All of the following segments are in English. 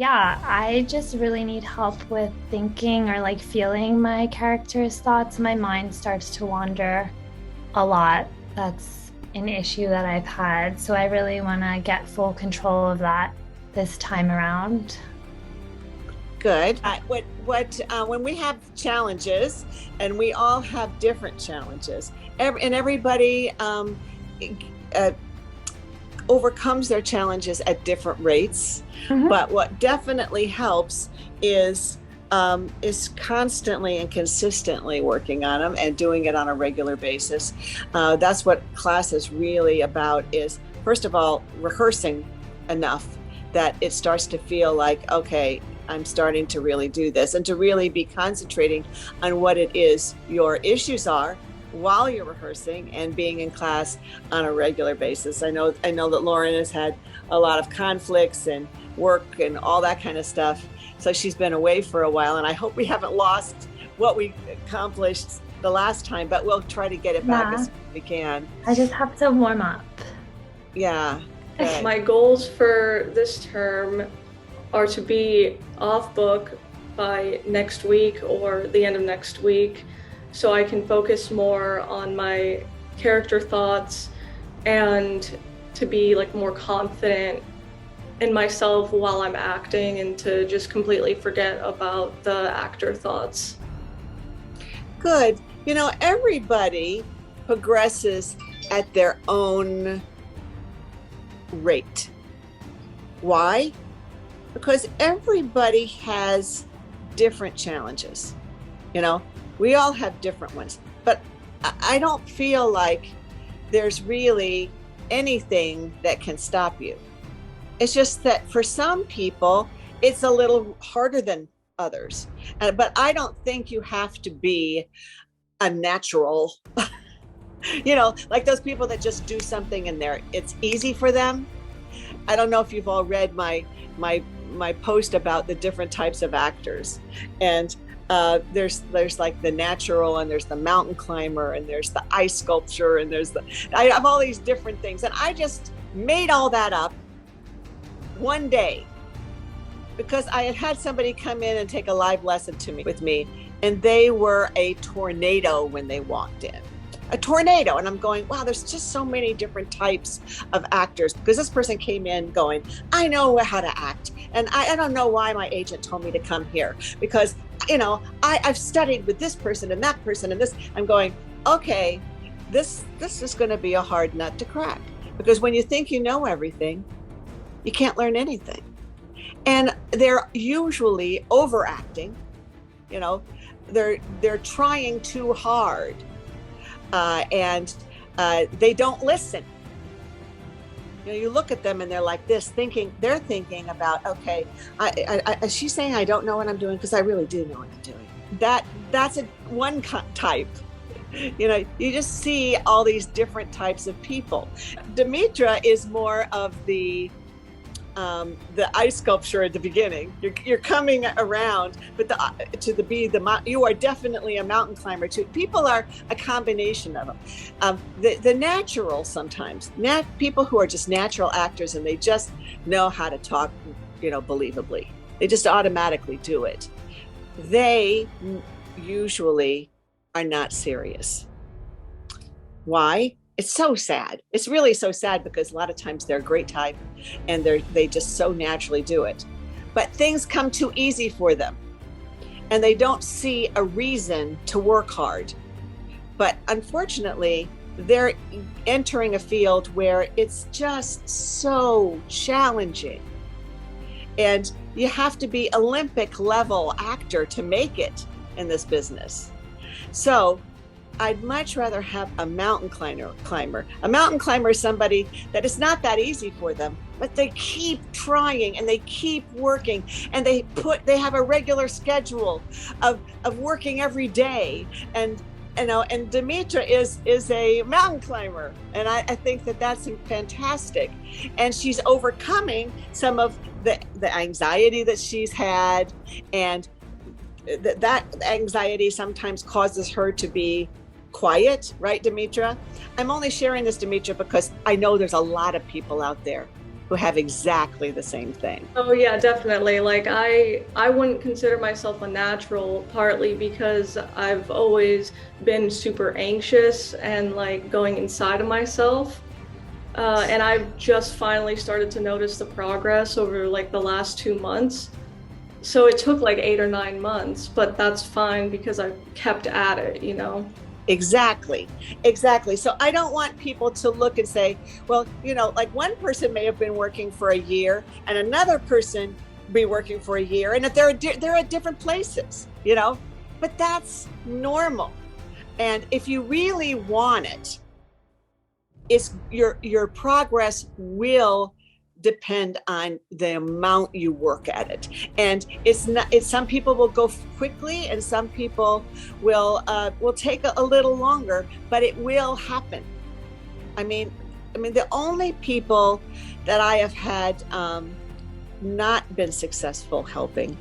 Yeah, I just really need help with thinking or like feeling my character's thoughts. My mind starts to wander a lot. That's an issue that I've had. So I really want to get full control of that this time around. Good. When we have challenges, and we all have different challenges, and everybody uh, overcomes their challenges at different rates. Hmm. But what definitely helps is is constantly and consistently working on them and doing it on a regular basis. That's what class is really about. Is first of all rehearsing enough that it starts to feel like, okay, I'm starting to really do this, and to really be concentrating on what it is your issues are while you're rehearsing and being in class on a regular basis. I know that Lauren has had a lot of conflicts and work and all that kind of stuff. So she's been away for a while, and I hope we haven't lost what we accomplished the last time, but we'll try to get it back as Yeah, soon as we can. I just have to warm up. Yeah, good. My goals for this term are to be off book by next week or the end of next week so I can focus more on my character thoughts and to be like more confident in myself while I'm acting and to just completely forget about the actor thoughts. Good. You know, everybody progresses at their own rate. Why? Because everybody has different challenges. You know, we all have different ones, but I don't feel like there's really anything that can stop you. It's just that for some people, it's a little harder than others. But I don't think you have to be a natural, like those people that just do something and it's easy for them. I don't know if you've all read my my post about the different types of actors, and there's like the natural, and there's the mountain climber, and there's the ice sculpture, and I have all these different things, and I just made all that up one day because I had somebody come in and take a live lesson with me, and they were a tornado when they walked in. A tornado. And I'm going, wow, there's just so many different types of actors, because this person came in going, I know how to act. And I don't know why my agent told me to come here, because, I've studied with this person and that person and this. I'm going, okay, this is going to be a hard nut to crack, because when you think you know everything, you can't learn anything. And they're usually overacting, they're trying too hard, and they don't listen. You look at them and they're like this, they're thinking about, okay, is she saying I don't know what I'm doing? Because I really do know what I'm doing. That's one type. You just see all these different types of people. Demetra is more of the ice sculpture at the beginning. You're coming around, but you are definitely a mountain climber too. People are a combination of them. The natural sometimes, people who are just natural actors and they just know how to talk, believably. They just automatically do it. They usually are not serious. Why? It's so sad. It's really so sad, because a lot of times they're a great type and they just so naturally do it. But things come too easy for them and they don't see a reason to work hard. But unfortunately, they're entering a field where it's just so challenging. And you have to be Olympic level actor to make it in this business. So I'd much rather have a mountain climber. A mountain climber is somebody that it's not that easy for them, but they keep trying and they keep working, and they have a regular schedule of working every day. And Demetra is a mountain climber, and I think that's fantastic. And she's overcoming some of the anxiety that she's had, and that anxiety sometimes causes her to be quiet, right, Demetra? I'm only sharing this, Demetra, because I know there's a lot of people out there who have exactly the same thing. Oh yeah, definitely. Like I wouldn't consider myself a natural, partly because I've always been super anxious and like going inside of myself. And I've just finally started to notice the progress over like the last 2 months. So it took like 8 or 9 months, but that's fine because I kept at it, you know? Exactly. Exactly. So I don't want people to look and say, well, like one person may have been working for a year and another person be working for a year, and that they're at different places, but that's normal. And if you really want it, it's your progress will depend on the amount you work at it. And it's some people will go quickly and some people will take a little longer, but it will happen. I mean the only people that I have had not been successful helping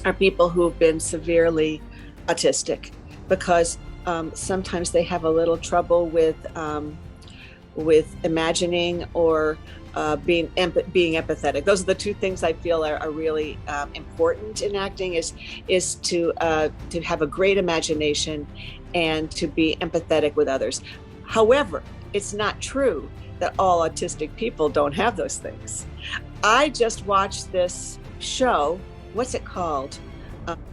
are people who have been severely autistic, because sometimes they have a little trouble with imagining or being empathetic. Those are the two things I feel are really important in acting, is to have a great imagination and to be empathetic with others. However, it's not true that all autistic people don't have those things. I just watched this show. What's it called?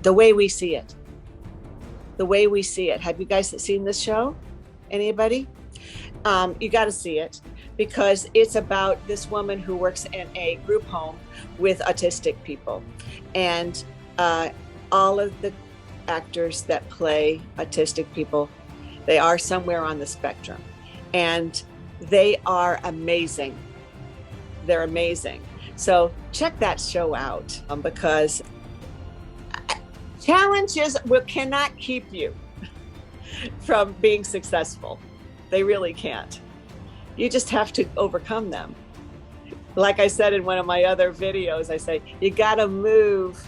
The Way We See It. The Way We See It. Have you guys seen this show? Anybody? You got to see it, because it's about this woman who works in a group home with autistic people. And all of the actors that play autistic people, they are somewhere on the spectrum. And they are amazing. They're amazing. So check that show out, because challenges cannot keep you from being successful. They really can't. You just have to overcome them. Like I said in one of my other videos, I say, you gotta move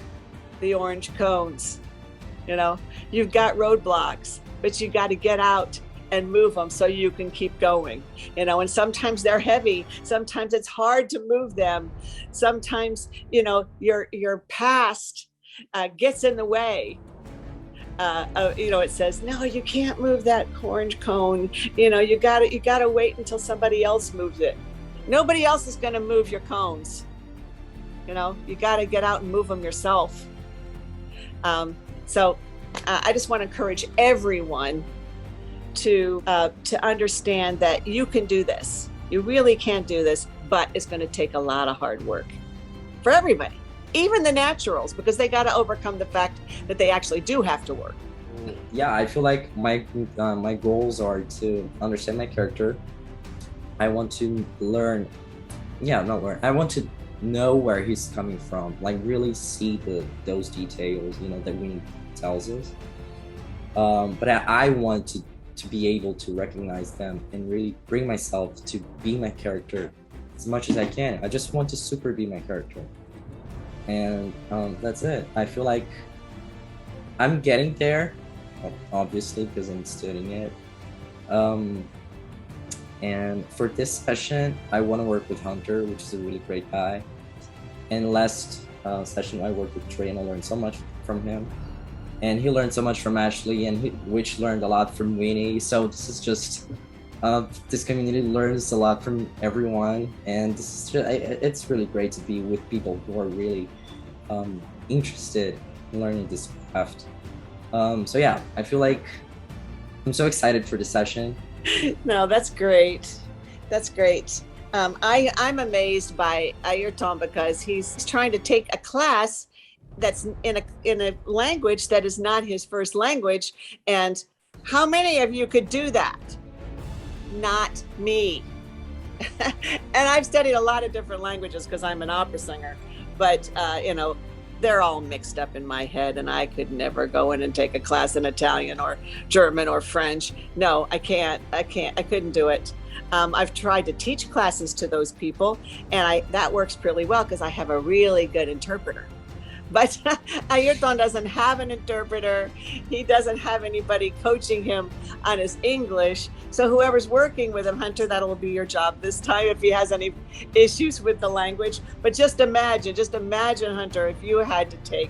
the orange cones. You've got roadblocks, but you gotta get out and move them so you can keep going. And sometimes they're heavy. Sometimes it's hard to move them. Sometimes, your past gets in the way. It says, no, you can't move that orange cone. You gotta wait until somebody else moves it. Nobody else is gonna move your cones. You gotta get out and move them yourself. So I just want to encourage everyone to understand that you can do this. You really can do this, but it's going to take a lot of hard work for everybody. Even the naturals, because they got to overcome the fact that they actually do have to work. Yeah, I feel like my goals are to understand my character. I want to learn. I want to know where he's coming from. Like really see those details, that Winnie tells us. But I want to be able to recognize them and really bring myself to be my character as much as I can. I just want to super be my character. And that's it. I feel like I'm getting there, obviously, because I'm studying it. And for this session, I want to work with Hunter, which is a really great guy. And last session, I worked with Trey, and I learned so much from him. And he learned so much from Ashley, and which learned a lot from Winnie. So this is just, this community learns a lot from everyone, and this is just, it's really great to be with people who are really interested in learning this craft. So yeah, I feel like I'm so excited for the session. No, that's great. That's great. I'm amazed by Ayrton, because he's trying to take a class that's in a language that is not his first language. And how many of you could do that? Not me. And I've studied a lot of different languages because I'm an opera singer, but they're all mixed up in my head, and I could never go in and take a class in Italian or German or French. No, I couldn't do it. I've tried to teach classes to those people, and that works pretty well because I have a really good interpreter. But Ayrton doesn't have an interpreter. He doesn't have anybody coaching him on his English. So whoever's working with him, Hunter, that'll be your job this time if he has any issues with the language. But just imagine, Hunter, if you had to take,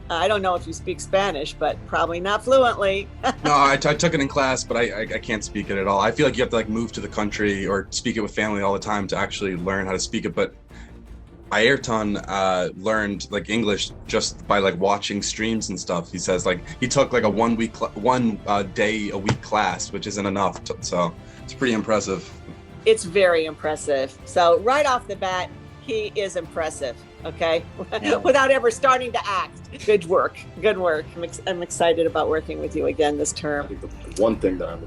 I don't know if you speak Spanish, but probably not fluently. No, I took it in class, but I can't speak it at all. I feel like you have to like move to the country or speak it with family all the time to actually learn how to speak it. But Ayrton learned like English just by like watching streams and stuff. He says like he took like a one day a week class, which isn't enough. So it's pretty impressive. It's very impressive. So right off the bat, he is impressive. Okay, without ever starting to act. Good work. I'm excited about working with you again this I term. think the one thing that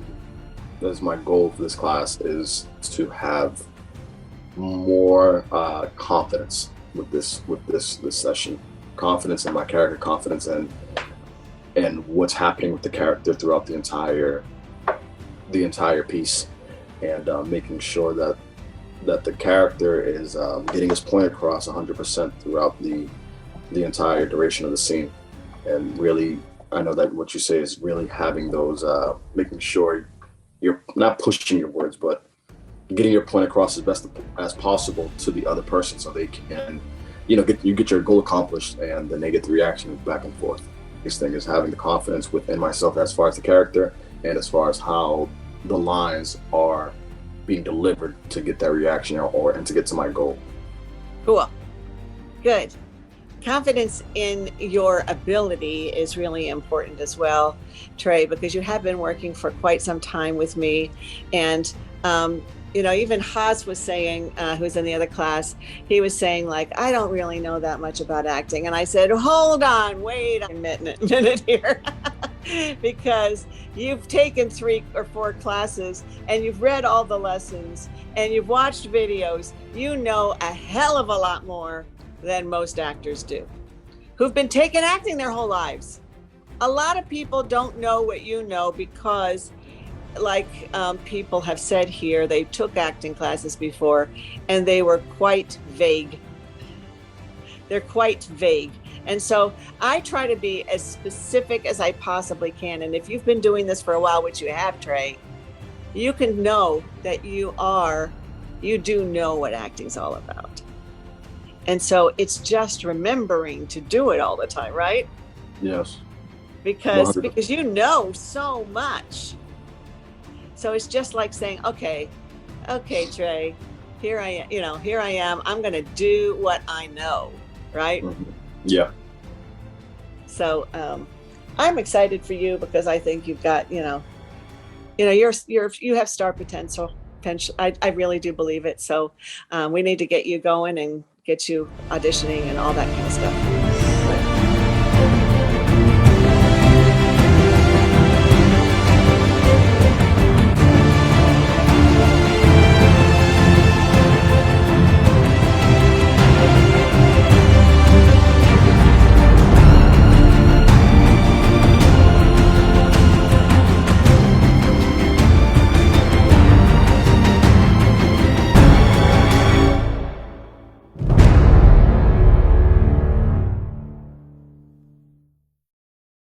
is my goal for this class is to have more confidence with this session. Confidence in my character, confidence in what's happening with the character throughout the entire piece, and making sure that the character is getting his point across 100% throughout the entire duration of the scene. And really, I know that what you say is really having those, making sure you're not pushing your words, but getting your point across as best as possible to the other person, so they can, get your goal accomplished, and then they get the reaction back and forth. This thing is having the confidence within myself as far as the character and as far as how the lines are being delivered to get that reaction and to get to my goal. Cool. Good. Confidence in your ability is really important as well, Trey, because you have been working for quite some time with me. And, even Haas was saying, who's in the other class, he was saying like, I don't really know that much about acting. And I said, hold on, wait a minute here. Because you've taken 3 or 4 classes and you've read all the lessons and you've watched videos. You know a hell of a lot more than most actors do who've been taking acting their whole lives. A lot of people don't know what you know because, like people have said here, they took acting classes before and they were quite vague. They're quite vague. And so I try to be as specific as I possibly can. And if you've been doing this for a while, which you have, Trey, you can know that you do know what acting's all about. And so it's just remembering to do it all the time, right? Yes. Because 100%. you know so much. So it's just like saying, okay, Trey, here I am. I'm going to do what I know, right? Mm-hmm. Yeah. So I'm excited for you because I think you've got, you have star potential. I really do believe it. So we need to get you going and get you auditioning and all that kind of stuff.